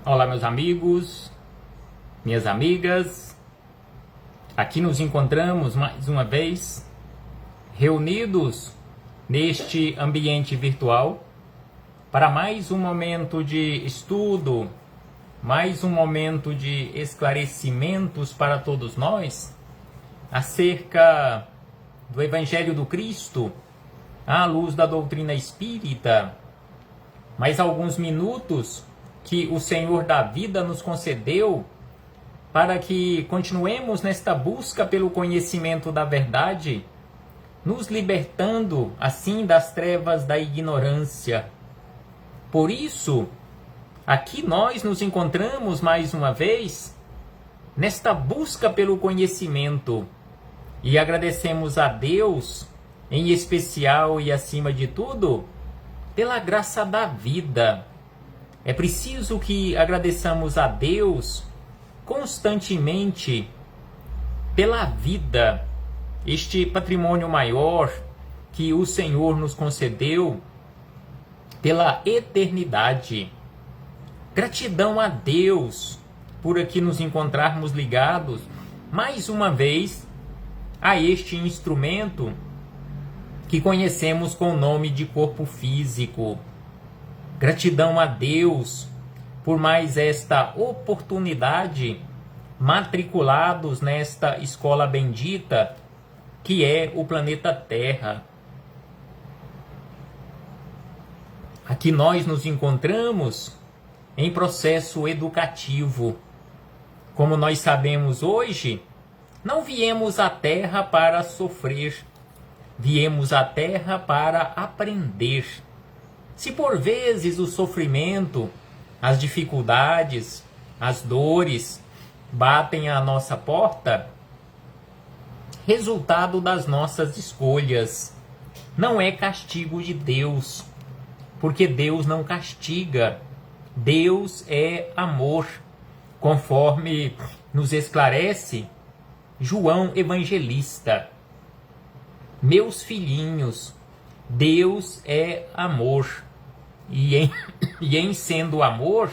Olá, meus amigos, minhas amigas. Aqui nos encontramos mais uma vez, reunidos neste ambiente virtual, para mais um momento de estudo, mais um momento de esclarecimentos para todos nós, acerca do Evangelho do Cristo, à luz da doutrina espírita. Mais alguns minutos que o Senhor da vida nos concedeu para que continuemos nesta busca pelo conhecimento da verdade, nos libertando assim das trevas da ignorância. Por isso, aqui nós nos encontramos mais uma vez nesta busca pelo conhecimento e agradecemos a Deus, em especial e acima de tudo, pela graça da vida. É preciso que agradeçamos a Deus constantemente pela vida, este patrimônio maior que o Senhor nos concedeu, pela eternidade. Gratidão a Deus por aqui nos encontrarmos ligados mais uma vez a este instrumento que conhecemos com o nome de corpo físico. Gratidão a Deus por mais esta oportunidade, matriculados nesta escola bendita que é o planeta Terra. Aqui nós nos encontramos em processo educativo. Como nós sabemos hoje, não viemos à Terra para sofrer, viemos à Terra para aprender. Se por vezes o sofrimento, as dificuldades, as dores batem à nossa porta, resultado das nossas escolhas, não é castigo de Deus, porque Deus não castiga, Deus é amor, conforme nos esclarece João Evangelista. Meus filhinhos, Deus é amor, e em sendo amor,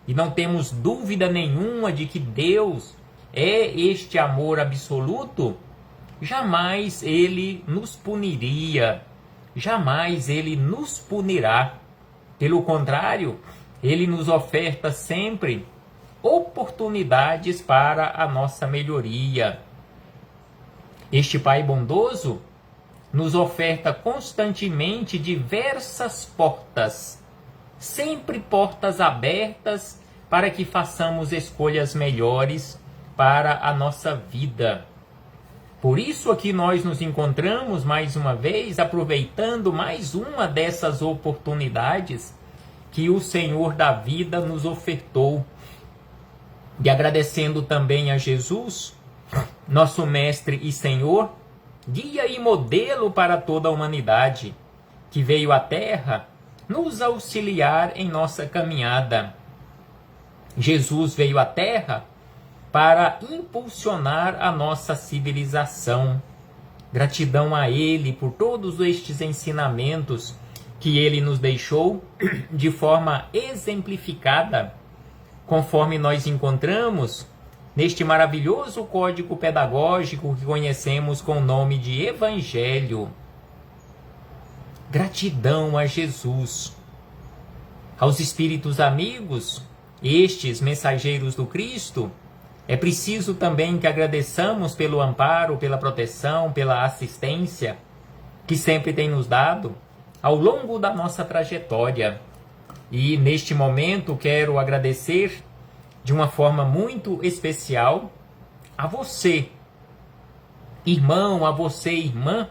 e não temos dúvida nenhuma de que Deus é este amor absoluto, jamais Ele nos puniria, jamais Ele nos punirá. Pelo contrário, Ele nos oferta sempre oportunidades para a nossa melhoria. Este Pai bondoso nos oferta constantemente diversas portas, sempre portas abertas para que façamos escolhas melhores para a nossa vida. Por isso aqui nós nos encontramos mais uma vez, aproveitando mais uma dessas oportunidades que o Senhor da vida nos ofertou. E agradecendo também a Jesus, nosso Mestre e Senhor, guia e modelo para toda a humanidade, que veio à Terra nos auxiliar em nossa caminhada. Jesus veio à Terra para impulsionar a nossa civilização. Gratidão a Ele por todos estes ensinamentos que Ele nos deixou de forma exemplificada, conforme nós encontramos neste maravilhoso código pedagógico que conhecemos com o nome de Evangelho. Gratidão a Jesus, aos espíritos amigos, estes mensageiros do Cristo. É preciso também que agradeçamos pelo amparo, pela proteção, pela assistência que sempre tem nos dado ao longo da nossa trajetória. E neste momento quero agradecer de uma forma muito especial a você, irmão, a você, irmã,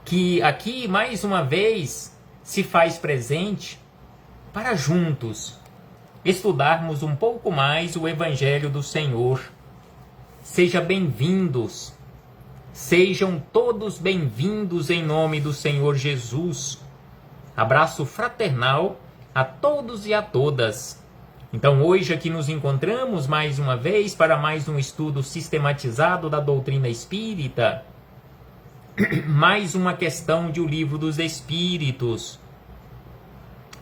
que aqui mais uma vez se faz presente para juntos estudarmos um pouco mais o Evangelho do Senhor. Sejam bem-vindos, sejam todos bem-vindos em nome do Senhor Jesus. Abraço fraternal a todos e a todas. Então hoje aqui nos encontramos mais uma vez para mais um estudo sistematizado da doutrina espírita, mais uma questão de O Livro dos Espíritos.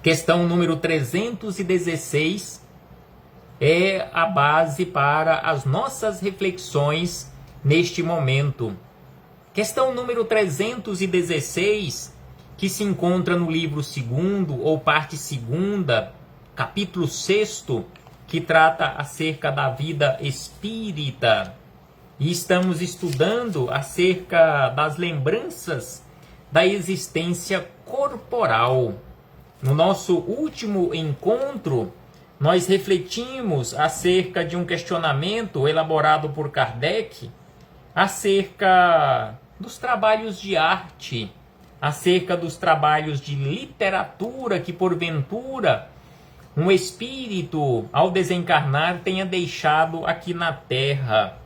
Questão número 316 é a base para as nossas reflexões neste momento. Questão número 316, que se encontra no livro 2º ou parte 2ª, capítulo 6º, que trata acerca da vida espírita. E estamos estudando acerca das lembranças da existência corporal. No nosso último encontro, nós refletimos acerca de um questionamento elaborado por Kardec acerca dos trabalhos de arte, acerca dos trabalhos de literatura que, porventura, um espírito, ao desencarnar, tenha deixado aqui na Terra.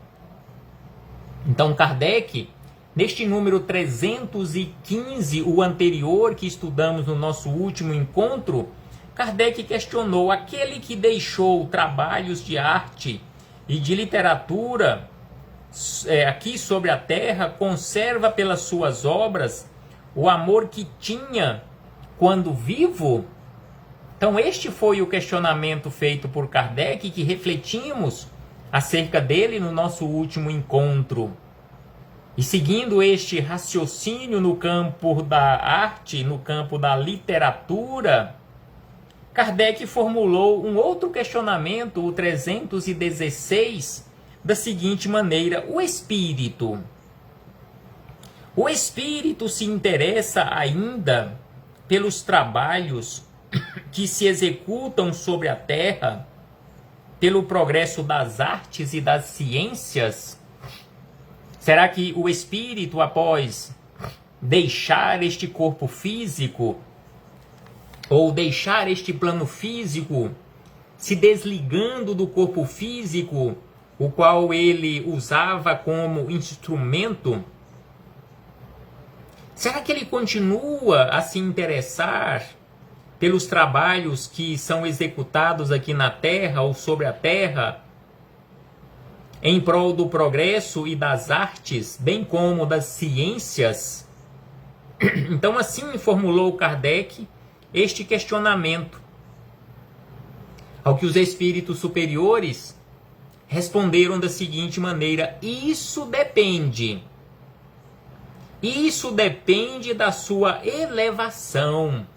Então, Kardec, neste número 315, o anterior que estudamos no nosso último encontro, Kardec questionou: aquele que deixou trabalhos de arte e de literatura aqui sobre a Terra, conserva pelas suas obras o amor que tinha quando vivo? Então este foi o questionamento feito por Kardec, que refletimos acerca dele no nosso último encontro. E seguindo este raciocínio no campo da arte, no campo da literatura, Kardec formulou um outro questionamento, o 316, da seguinte maneira: o espírito. O espírito se interessa ainda pelos trabalhos que se executam sobre a Terra, pelo progresso das artes e das ciências? Será que o espírito, após deixar este corpo físico, ou deixar este plano físico, se desligando do corpo físico, o qual ele usava como instrumento, será que ele continua a se interessar pelos trabalhos que são executados aqui na Terra ou sobre a Terra, em prol do progresso e das artes, bem como das ciências? Então, assim formulou Kardec este questionamento, ao que os espíritos superiores responderam da seguinte maneira: isso depende. Isso depende da sua elevação.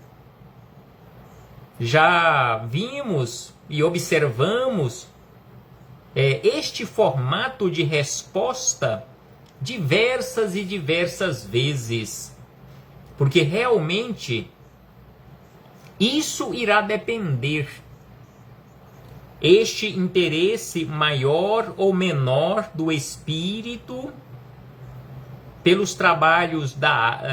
Já vimos e observamos este formato de resposta diversas e diversas vezes, porque realmente isso irá depender. Este interesse maior ou menor do espírito pelos trabalhos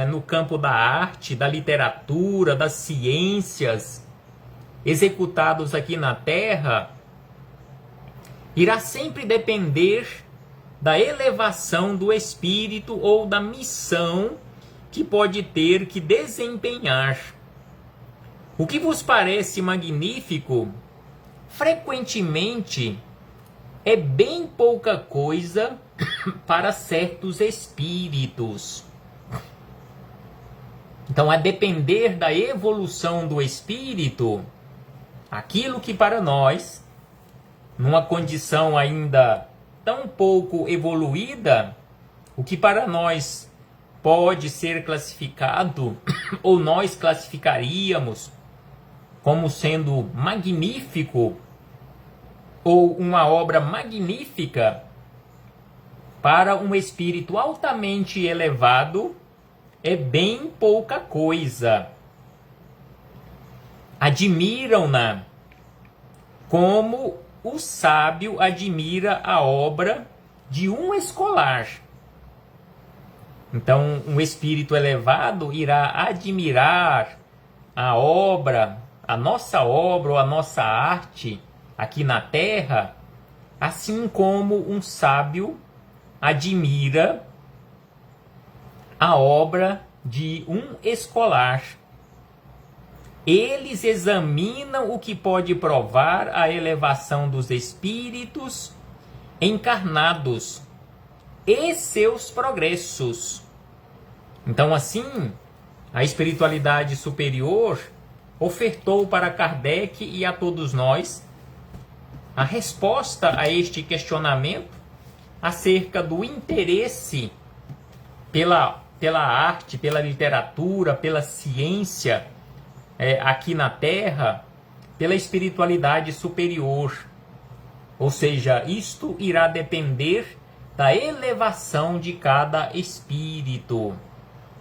no campo da arte, da literatura, das ciências, executados aqui na Terra, irá sempre depender da elevação do espírito ou da missão que pode ter que desempenhar. O que vos parece magnífico, frequentemente, é bem pouca coisa para certos espíritos. Então, a depender da evolução do espírito, aquilo que para nós, numa condição ainda tão pouco evoluída, o que para nós pode ser classificado, ou nós classificaríamos como sendo magnífico, ou uma obra magnífica, para um espírito altamente elevado, é bem pouca coisa. Admiram-na como o sábio admira a obra de um escolar. Então, um espírito elevado irá admirar a obra, a nossa obra ou a nossa arte aqui na Terra, assim como um sábio admira a obra de um escolar. Eles examinam o que pode provar a elevação dos espíritos encarnados e seus progressos. Então, assim, a espiritualidade superior ofertou para Kardec e a todos nós a resposta a este questionamento acerca do interesse pela arte, pela literatura, pela ciência aqui na Terra, pela espiritualidade superior. Ou seja, isto irá depender da elevação de cada espírito,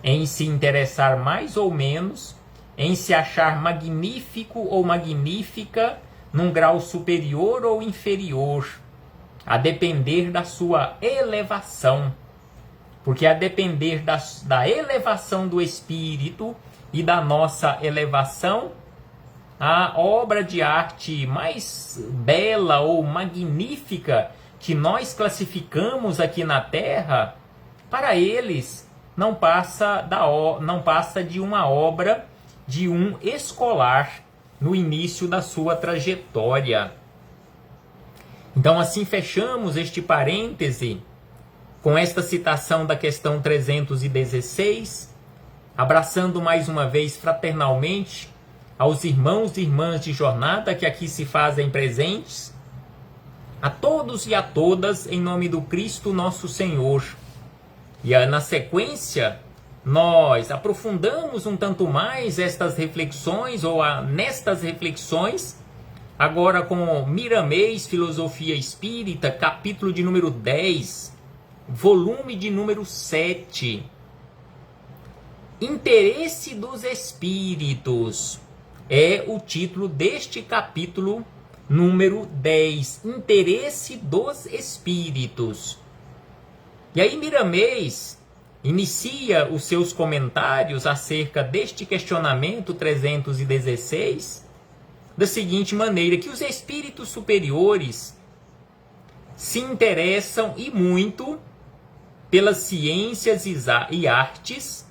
em se interessar mais ou menos, em se achar magnífico ou magnífica num grau superior ou inferior, a depender da sua elevação. Porque a depender da elevação do espírito e da nossa elevação, a obra de arte mais bela ou magnífica que nós classificamos aqui na Terra, para eles não passa de uma obra de um escolar no início da sua trajetória. Então, assim fechamos este parêntese com esta citação da questão 316, abraçando mais uma vez fraternalmente aos irmãos e irmãs de jornada que aqui se fazem presentes, a todos e a todas, em nome do Cristo nosso Senhor. E na sequência, nós aprofundamos um tanto mais estas reflexões, nestas reflexões, agora com Miramês, Filosofia Espírita, capítulo de número 10, volume de número 7. Interesse dos Espíritos é o título deste capítulo número 10. Interesse dos Espíritos. E aí Miramês inicia os seus comentários acerca deste questionamento 316 da seguinte maneira, que os espíritos superiores se interessam e muito pelas ciências e artes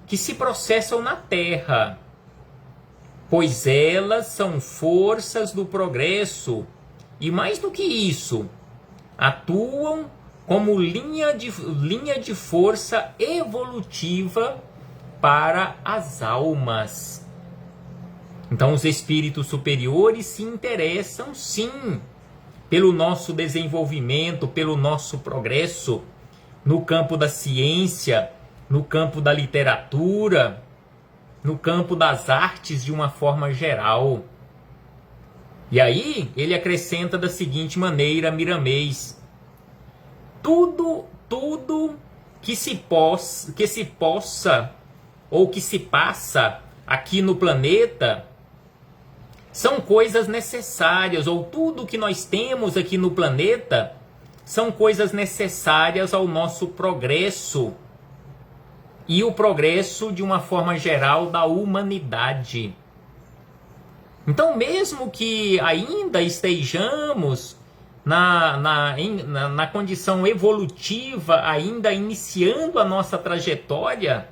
que se processam na Terra, pois elas são forças do progresso e, mais do que isso, atuam como linha de força evolutiva para as almas. Então, os espíritos superiores se interessam, sim, pelo nosso desenvolvimento, pelo nosso progresso no campo da ciência, no campo da literatura, no campo das artes de uma forma geral. E aí, ele acrescenta da seguinte maneira, Miramês: tudo que se possa ou que se passa aqui no planeta são coisas necessárias, ou tudo que nós temos aqui no planeta são coisas necessárias ao nosso progresso e o progresso de uma forma geral da humanidade. Então, mesmo que ainda estejamos na condição evolutiva, ainda iniciando a nossa trajetória,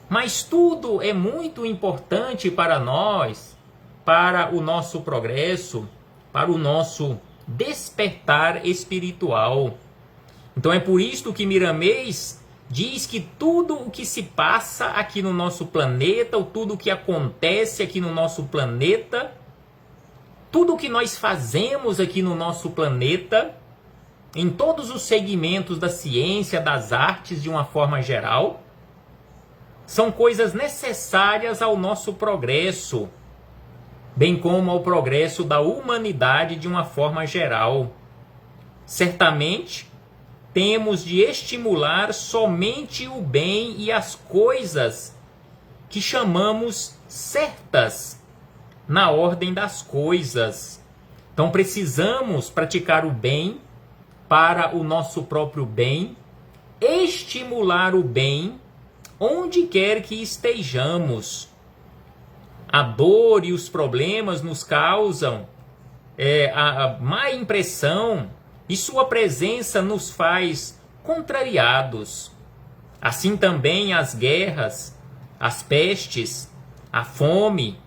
mas tudo é muito importante para nós, para o nosso progresso, para o nosso despertar espiritual. Então é por isto que Miramês diz que tudo o que se passa aqui no nosso planeta, ou tudo o que acontece aqui no nosso planeta, tudo o que nós fazemos aqui no nosso planeta, em todos os segmentos da ciência, das artes de uma forma geral, são coisas necessárias ao nosso progresso, bem como ao progresso da humanidade de uma forma geral. Certamente, temos de estimular somente o bem e as coisas que chamamos certas na ordem das coisas. Então, precisamos praticar o bem para o nosso próprio bem, estimular o bem onde quer que estejamos. A dor e os problemas nos causam a má impressão e sua presença nos faz contrariados. Assim também as guerras, as pestes, a fome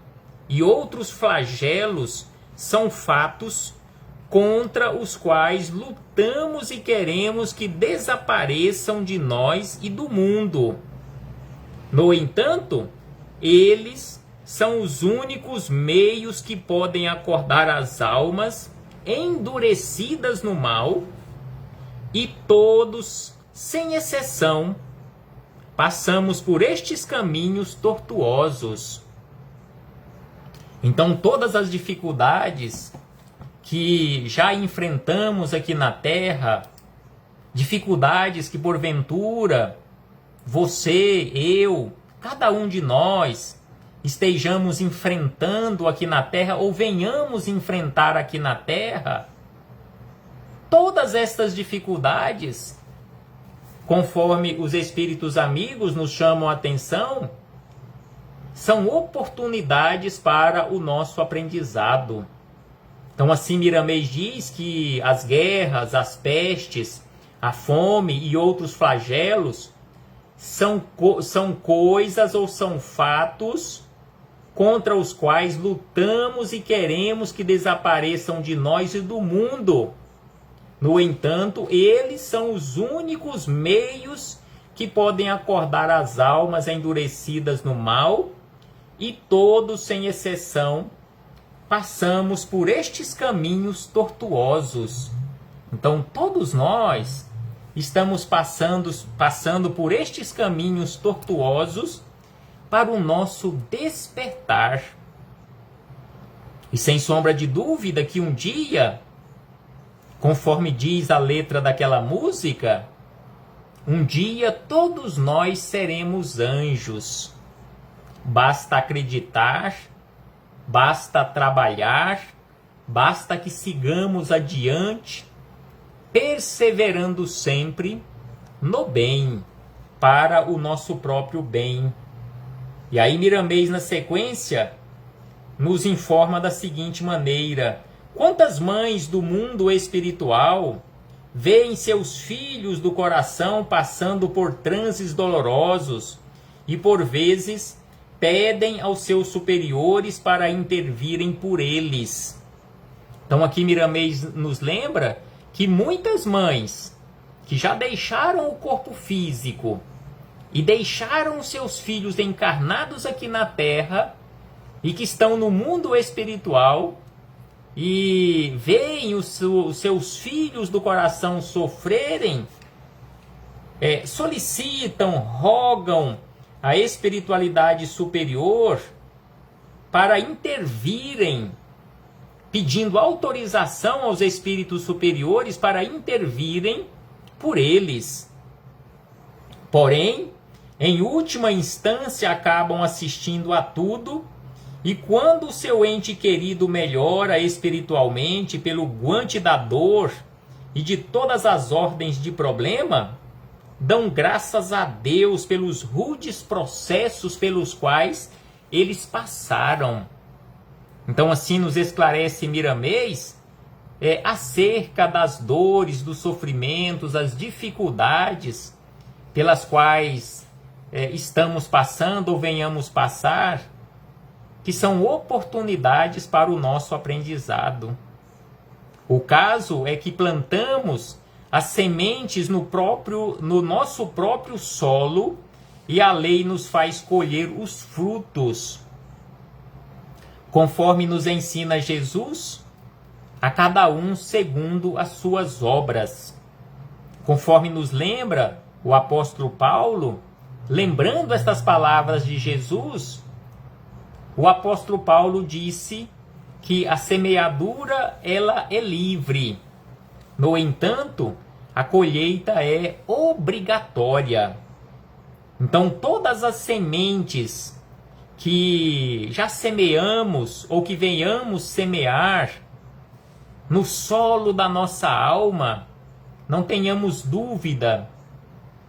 e outros flagelos são fatos contra os quais lutamos e queremos que desapareçam de nós e do mundo. No entanto, eles são os únicos meios que podem acordar as almas endurecidas no mal, e todos, sem exceção, passamos por estes caminhos tortuosos. Então, todas as dificuldades que já enfrentamos aqui na Terra, dificuldades que porventura você, eu, cada um de nós estejamos enfrentando aqui na Terra ou venhamos enfrentar aqui na Terra, todas estas dificuldades, conforme os espíritos amigos nos chamam a atenção, são oportunidades para o nosso aprendizado. Então, assim, Miramês diz que as guerras, as pestes, a fome e outros flagelos são coisas ou são fatos contra os quais lutamos e queremos que desapareçam de nós e do mundo. No entanto, eles são os únicos meios que podem acordar as almas endurecidas no mal, e todos, sem exceção, passamos por estes caminhos tortuosos. Então, todos nós estamos passando por estes caminhos tortuosos para o nosso despertar. E sem sombra de dúvida que um dia, conforme diz a letra daquela música, um dia todos nós seremos anjos. Basta acreditar, basta trabalhar, basta que sigamos adiante, perseverando sempre no bem, para o nosso próprio bem. E aí Miramês, na sequência, nos informa da seguinte maneira: quantas mães do mundo espiritual veem seus filhos do coração passando por transes dolorosos e por vezes pedem aos seus superiores para intervirem por eles. Então aqui Miramês nos lembra que muitas mães que já deixaram o corpo físico e deixaram seus filhos encarnados aqui na Terra e que estão no mundo espiritual e veem os seus filhos do coração sofrerem, solicitam, rogam a espiritualidade superior para intervirem, pedindo autorização aos espíritos superiores para intervirem por eles. Porém, em última instância, acabam assistindo a tudo, e quando o seu ente querido melhora espiritualmente pelo guante da dor e de todas as ordens de problema, dão graças a Deus pelos rudes processos pelos quais eles passaram. Então assim nos esclarece Miramês acerca das dores, dos sofrimentos, as dificuldades pelas quais estamos passando ou venhamos passar, que são oportunidades para o nosso aprendizado. O caso é que plantamos as sementes no nosso próprio solo, e a lei nos faz colher os frutos. Conforme nos ensina Jesus, a cada um segundo as suas obras. Conforme nos lembra o apóstolo Paulo, lembrando estas palavras de Jesus, o apóstolo Paulo disse que a semeadura ela é livre. No entanto, a colheita é obrigatória. Então, todas as sementes que já semeamos ou que venhamos semear no solo da nossa alma, não tenhamos dúvida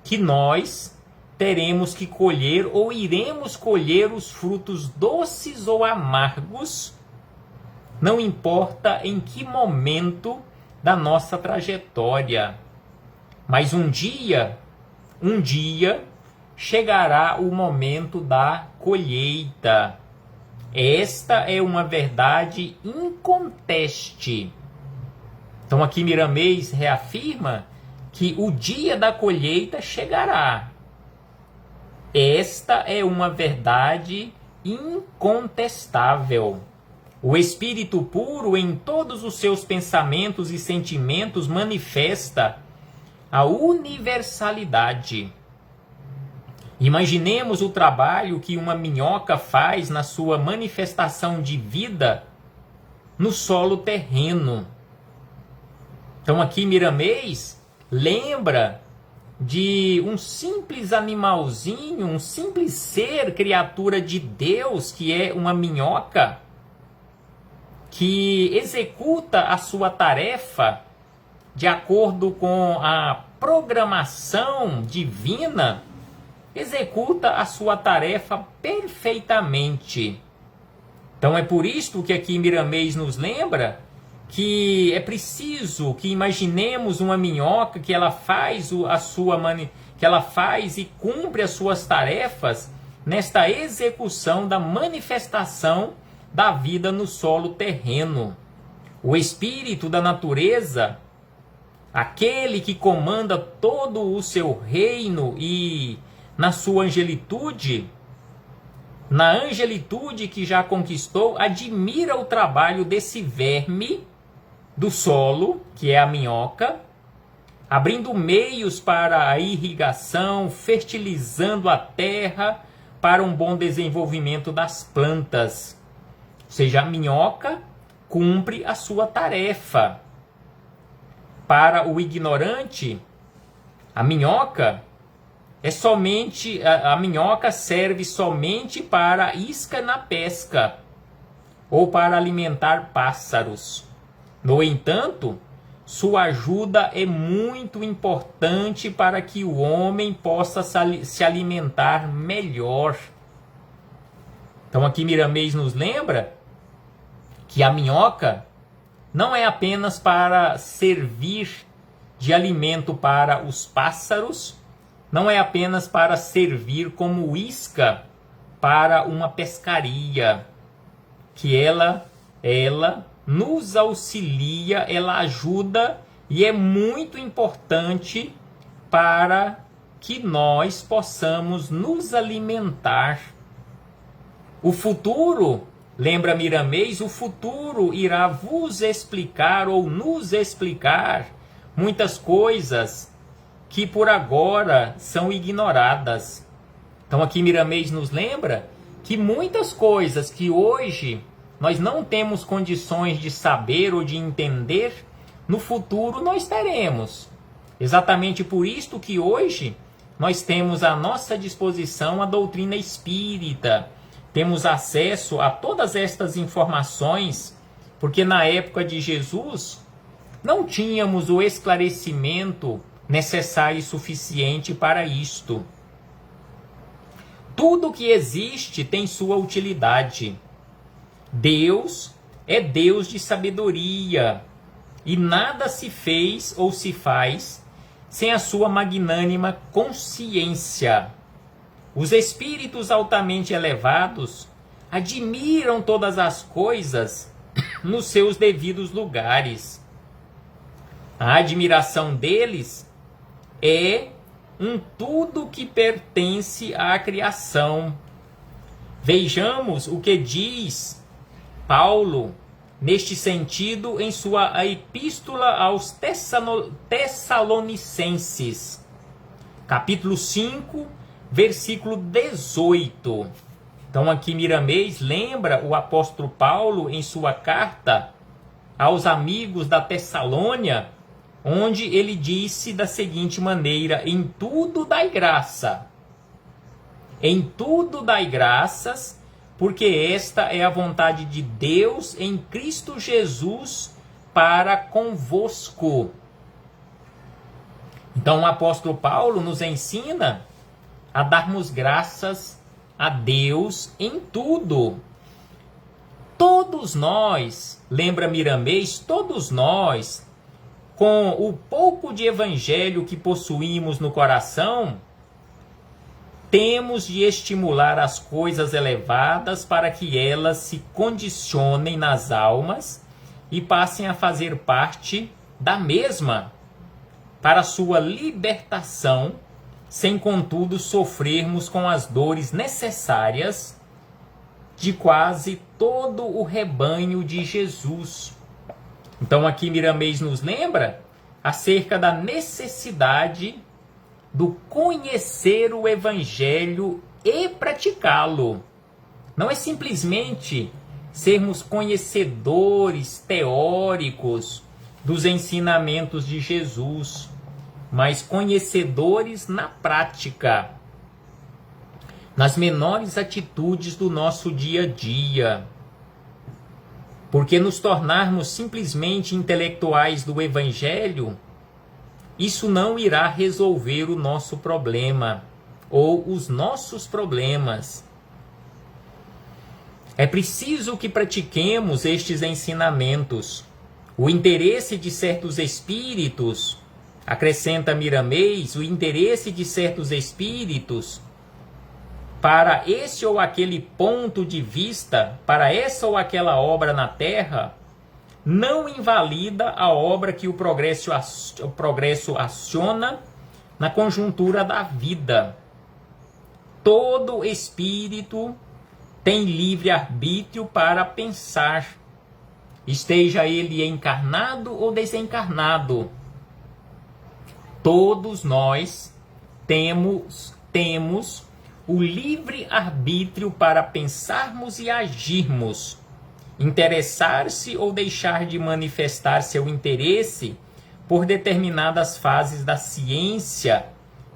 que nós teremos que colher ou iremos colher os frutos doces ou amargos, não importa em que momento da nossa trajetória. Mas um dia chegará o momento da colheita. Esta é uma verdade inconteste. Então aqui Miramês reafirma que o dia da colheita chegará. Esta é uma verdade incontestável. O espírito puro, em todos os seus pensamentos e sentimentos, manifesta a universalidade. Imaginemos o trabalho que uma minhoca faz na sua manifestação de vida no solo terreno. Então aqui Miramês lembra de um simples animalzinho, um simples ser, criatura de Deus, que é uma minhoca, que executa a sua tarefa de acordo com a programação divina, executa a sua tarefa perfeitamente. Então é por isto que aqui Miramês nos lembra que é preciso que imaginemos uma minhoca que ela faz que ela faz e cumpre as suas tarefas nesta execução da manifestação da vida no solo terreno. O espírito da natureza, aquele que comanda todo o seu reino e na sua angelitude, na angelitude que já conquistou, admira o trabalho desse verme do solo, que é a minhoca, abrindo meios para a irrigação, fertilizando a terra para um bom desenvolvimento das plantas. Ou seja, a minhoca cumpre a sua tarefa. Para o ignorante, a minhoca a minhoca serve somente para isca na pesca ou para alimentar pássaros. No entanto, sua ajuda é muito importante para que o homem possa se alimentar melhor. Então aqui Miramês nos lembra que a minhoca não é apenas para servir de alimento para os pássaros, não é apenas para servir como isca para uma pescaria, que ela nos auxilia, ela ajuda e é muito importante para que nós possamos nos alimentar. O futuro, lembra Miramês, o futuro irá vos explicar ou nos explicar muitas coisas que por agora são ignoradas. Então aqui Miramês nos lembra que muitas coisas que hoje nós não temos condições de saber ou de entender, no futuro nós teremos. Exatamente por isto que hoje nós temos à nossa disposição a doutrina espírita, temos acesso a todas estas informações, porque na época de Jesus não tínhamos o esclarecimento necessário e suficiente para isto. Tudo que existe tem sua utilidade. Deus é Deus de sabedoria, e nada se fez ou se faz sem a sua magnânima consciência. Os espíritos altamente elevados admiram todas as coisas nos seus devidos lugares. A admiração deles é um tudo que pertence à criação. Vejamos o que diz Paulo neste sentido em sua epístola aos Tessalonicenses, capítulo 5, versículo 18. Então aqui Miramês lembra o apóstolo Paulo em sua carta aos amigos da Tessalônia, onde ele disse da seguinte maneira: em tudo dai graça. Em tudo dai graças, porque esta é a vontade de Deus em Cristo Jesus para convosco. Então o apóstolo Paulo nos ensina a darmos graças a Deus em tudo. Todos nós, lembra Miramês, todos nós, com o pouco de evangelho que possuímos no coração, temos de estimular as coisas elevadas para que elas se condicionem nas almas e passem a fazer parte da mesma, para sua libertação, sem contudo sofrermos com as dores necessárias de quase todo o rebanho de Jesus. Então aqui Miramês nos lembra acerca da necessidade do conhecer o Evangelho e praticá-lo. Não é simplesmente sermos conhecedores teóricos dos ensinamentos de Jesus, mas conhecedores na prática, nas menores atitudes do nosso dia a dia. Porque nos tornarmos simplesmente intelectuais do Evangelho, isso não irá resolver o nosso problema ou os nossos problemas. É preciso que pratiquemos estes ensinamentos. O interesse de certos espíritos, acrescenta Miramês, o interesse de certos espíritos para esse ou aquele ponto de vista, para essa ou aquela obra na Terra, não invalida a obra que o progresso aciona na conjuntura da vida. Todo espírito tem livre-arbítrio para pensar, esteja ele encarnado ou desencarnado. Todos nós temos o livre-arbítrio para pensarmos e agirmos, interessar-se ou deixar de manifestar seu interesse por determinadas fases da ciência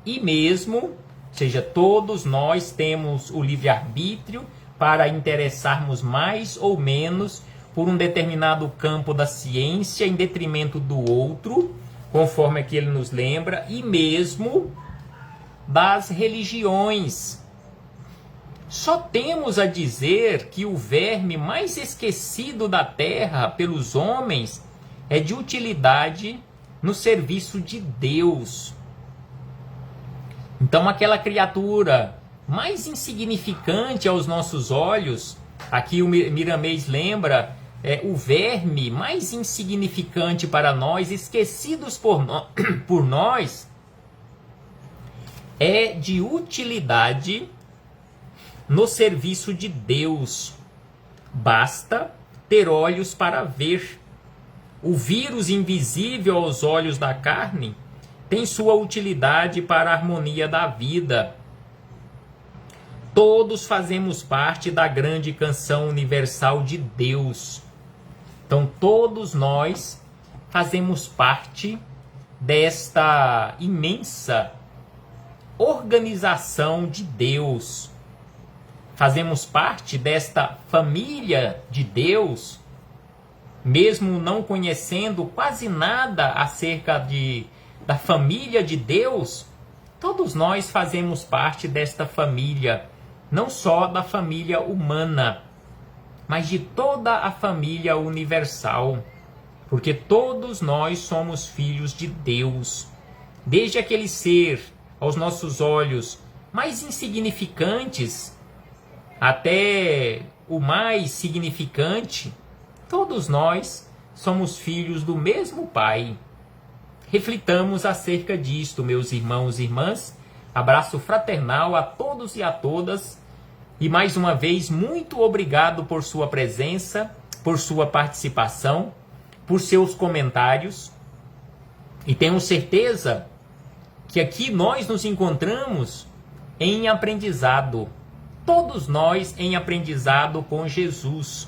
e mesmo, ou seja, todos nós temos o livre-arbítrio para interessarmos mais ou menos por um determinado campo da ciência em detrimento do outro, conforme aqui ele nos lembra, e mesmo das religiões. Só temos a dizer que o verme mais esquecido da terra pelos homens é de utilidade no serviço de Deus. Então aquela criatura mais insignificante aos nossos olhos, aqui o Miramês lembra, o verme mais insignificante para nós, esquecidos por nós, é de utilidade no serviço de Deus. Basta ter olhos para ver. O vírus invisível aos olhos da carne tem sua utilidade para a harmonia da vida. Todos fazemos parte da grande canção universal de Deus. Então todos nós fazemos parte desta imensa organização de Deus. Fazemos parte desta família de Deus, mesmo não conhecendo quase nada acerca da família de Deus, todos nós fazemos parte desta família, não só da família humana, mas de toda a família universal, porque todos nós somos filhos de Deus. Desde aquele ser, aos nossos olhos, mais insignificantes, até o mais significante, todos nós somos filhos do mesmo Pai. Reflitamos acerca disto, meus irmãos e irmãs. Abraço fraternal a todos e a todas. E mais uma vez, muito obrigado por sua presença, por sua participação, por seus comentários. E tenho certeza que aqui nós nos encontramos em aprendizado. Todos nós em aprendizado com Jesus.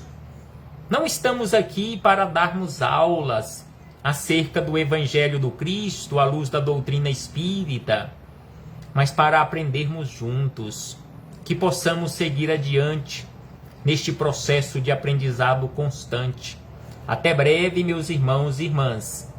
Não estamos aqui para darmos aulas acerca do Evangelho do Cristo à luz da doutrina espírita, mas para aprendermos juntos, que possamos seguir adiante neste processo de aprendizado constante. Até breve, meus irmãos e irmãs.